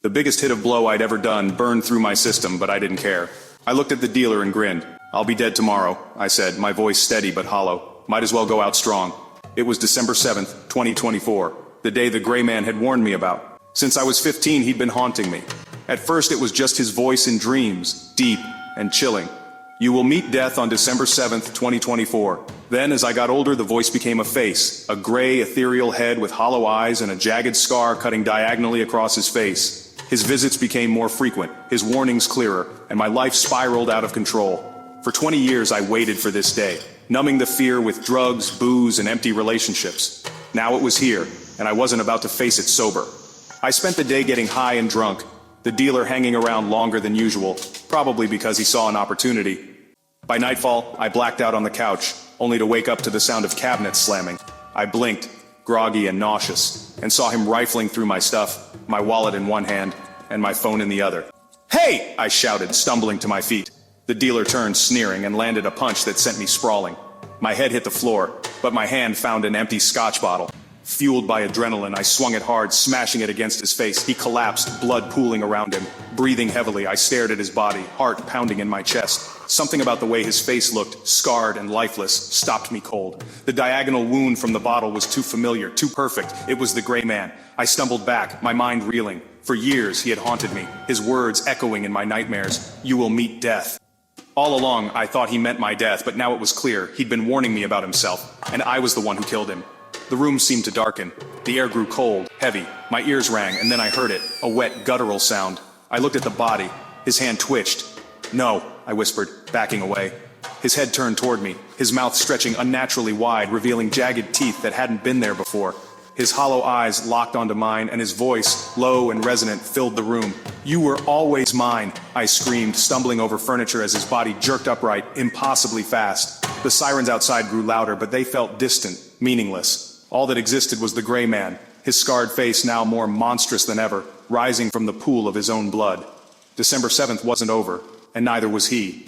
The biggest hit of blow I'd ever done burned through my system, but I didn't care. I looked at the dealer and grinned. "I'll be dead tomorrow," I said, my voice steady but hollow. "Might as well go out strong." It was December 7th, 2024, the day the gray man had warned me about. Since I was 15, he'd been haunting me. At first it was just his voice in dreams, deep and chilling. "You will meet death on December 7th, 2024. Then, as I got older, the voice became a face, a gray, ethereal head with hollow eyes and a jagged scar cutting diagonally across his face. His visits became more frequent, his warnings clearer, and my life spiraled out of control. For 20 years I waited for this day, numbing the fear with drugs, booze, and empty relationships. Now it was here, and I wasn't about to face it sober. I spent the day getting high and drunk, the dealer hanging around longer than usual, probably because he saw an opportunity. By nightfall, I blacked out on the couch, only to wake up to the sound of cabinets slamming. I blinked, groggy and nauseous, and saw him rifling through my stuff, my wallet in one hand, and my phone in the other. "Hey!" I shouted, stumbling to my feet. The dealer turned, sneering, and landed a punch that sent me sprawling. My head hit the floor, but my hand found an empty scotch bottle. Fueled by adrenaline, I swung it hard, smashing it against his face. He collapsed, blood pooling around him. Breathing heavily, I stared at his body, heart pounding in my chest. Something about the way his face looked, scarred and lifeless, stopped me cold. The diagonal wound from the bottle was too familiar, too perfect. It was the gray man. I stumbled back, my mind reeling. For years he had haunted me, his words echoing in my nightmares. "You will meet death." All along, I thought he meant my death, but now it was clear. He'd been warning me about himself, and I was the one who killed him. The room seemed to darken. The air grew cold, heavy. My ears rang, and then I heard it, a wet, guttural sound. I looked at the body. His hand twitched. "No," I whispered, backing away. His head turned toward me, his mouth stretching unnaturally wide, revealing jagged teeth that hadn't been there before. His hollow eyes locked onto mine, and his voice, low and resonant, filled the room. "You were always mine," I screamed, stumbling over furniture as his body jerked upright, impossibly fast. The sirens outside grew louder, but they felt distant, meaningless. All that existed was the gray man, his scarred face now more monstrous than ever, rising from the pool of his own blood. December 7th wasn't over, and neither was he.